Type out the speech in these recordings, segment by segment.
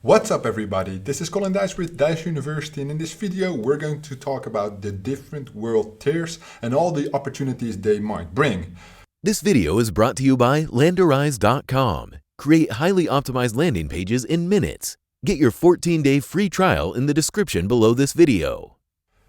What's up everybody, this is Colin Dijs with Dijs University, and in this video we're going to talk about the different world tiers and all the opportunities they might bring. This video is brought to you by Landerize.com. Create highly optimized landing pages in minutes. Get your 14-day free trial in the description below this video.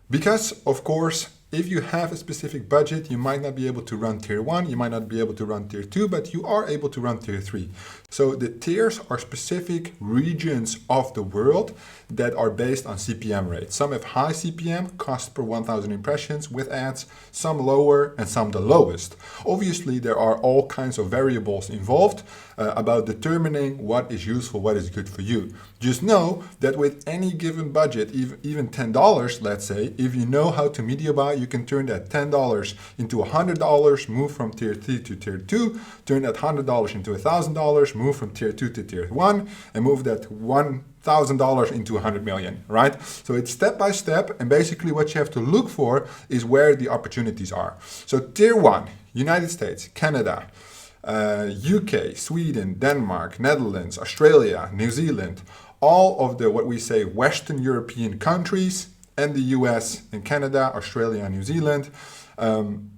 Because, of course, if you have a specific budget, you might not be able to run tier 1, you might not be able to run tier 2, but you are able to run tier 3. So the tiers are specific regions of the world that are based on CPM rates. Some have high CPM, cost per 1,000 impressions with ads, some lower and some the lowest. Obviously, there are all kinds of variables involved about determining what is useful, what is good for you. Just know that with any given budget, even $10, let's say, if you know how to media buy, you can turn that $10 into $100, move from tier 3 to tier 2, turn that $100 into $1,000, move from tier 2 to tier 1, and move that $1,000 into 100 million, right? So it's step by step, and basically what you have to look for is where the opportunities are. So tier 1, United States, Canada, UK, Sweden, Denmark, Netherlands, Australia, New Zealand, all of the what we say Western European countries, and the US and Canada, Australia and New Zealand,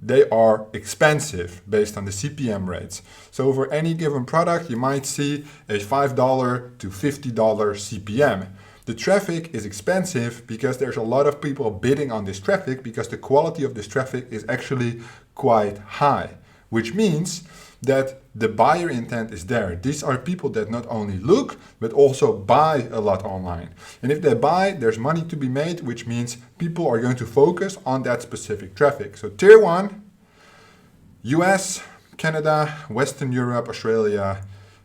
they are expensive based on the CPM rates. So for any given product, you might see a $5 to $50 CPM. The traffic is expensive because there's a lot of people bidding on this traffic because the quality of this traffic is actually quite high, which means that the buyer intent is there. These are people that not only look, but also buy a lot online. And if they buy, there's money to be made, which means people are going to focus on that specific traffic. So tier 1, US, Canada, Western Europe, Australia,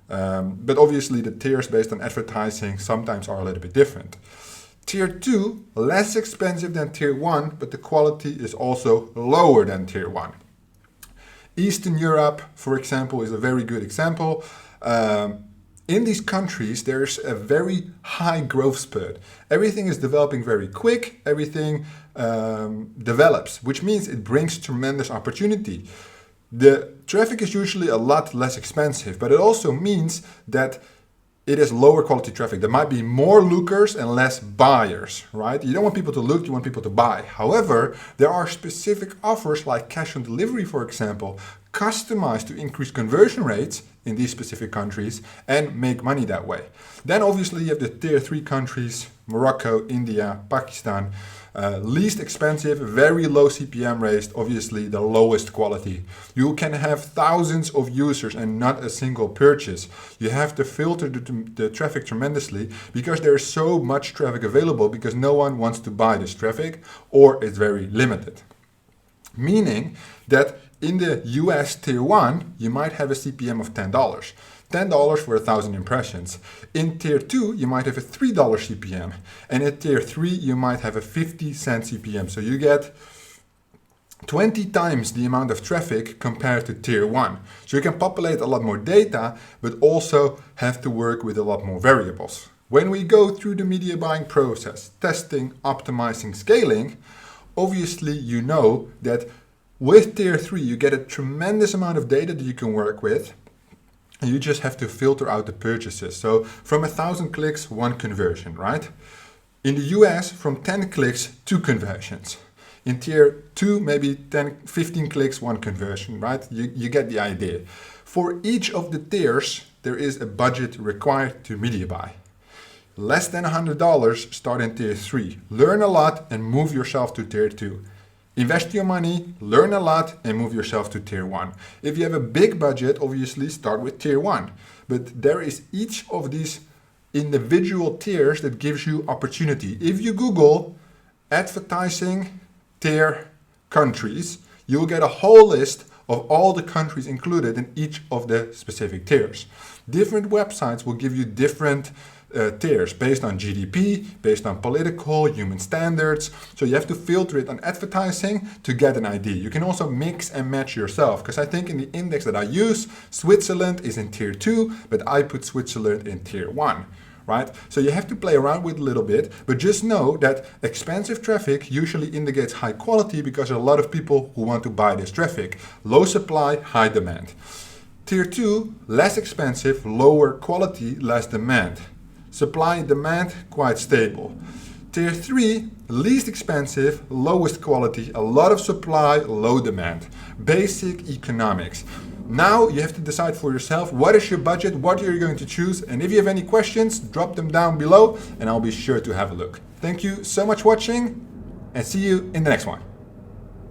but obviously the tiers based on advertising sometimes are a little bit different. Tier 2, less expensive than tier 1, but the quality is also lower than tier 1. Eastern Europe, for example, is a very good example. In these countries, there's a very high growth spurt. Everything is developing very quick, everything develops, which means it brings tremendous opportunity. The traffic is usually a lot less expensive, but it also means that it is lower quality traffic. There might be more lookers and less buyers, right? You don't want people to look, you want people to buy. However, there are specific offers like cash on delivery, for example, customized to increase conversion rates in these specific countries and make money that way. Then obviously you have the tier 3 countries, Morocco, India, Pakistan, least expensive, very low CPM rates, obviously the lowest quality. You can have thousands of users and not a single purchase. You have to filter the traffic tremendously because there is so much traffic available because no one wants to buy this traffic or it's very limited. Meaning that in the US tier 1, you might have a CPM of $10. $10 for 1,000 impressions. In tier 2, you might have a $3 CPM. And in tier 3, you might have a 50-cent CPM. So you get 20 times the amount of traffic compared to tier 1. So you can populate a lot more data, but also have to work with a lot more variables. When we go through the media buying process, testing, optimizing, scaling, obviously you know that with tier 3, you get a tremendous amount of data that you can work with. And you just have to filter out the purchases. So from 1,000 clicks, 1 conversion, right? In the US, from 10 clicks, 2 conversions. In tier 2, maybe 10, 15 clicks, 1 conversion, right? You get the idea. For each of the tiers, there is a budget required to media buy. Less than $100, start in tier 3. Learn a lot and move yourself to tier 2. Invest your money, learn a lot, and move yourself to tier 1. If you have a big budget, obviously start with tier 1. But there is each of these individual tiers that gives you opportunity. If you Google advertising tier countries, you'll get a whole list of all the countries included in each of the specific tiers. Different websites will give you different tiers based on GDP, based on political, human standards. So you have to filter it on advertising to get an idea. You can also mix and match yourself, because I think in the index that I use, Switzerland is in tier 2, but I put Switzerland in tier 1. Right? So you have to play around with a little bit, but just know that expensive traffic usually indicates high quality because there are a lot of people who want to buy this traffic. Low supply, high demand. Tier 2, less expensive, lower quality, less demand. Supply and demand, quite stable. Tier 3, least expensive, lowest quality, a lot of supply, low demand. Basic economics. Now you have to decide for yourself what is your budget, what you're going to choose, and if you have any questions, drop them down below and I'll be sure to have a look. Thank you so much for watching and see you in the next one.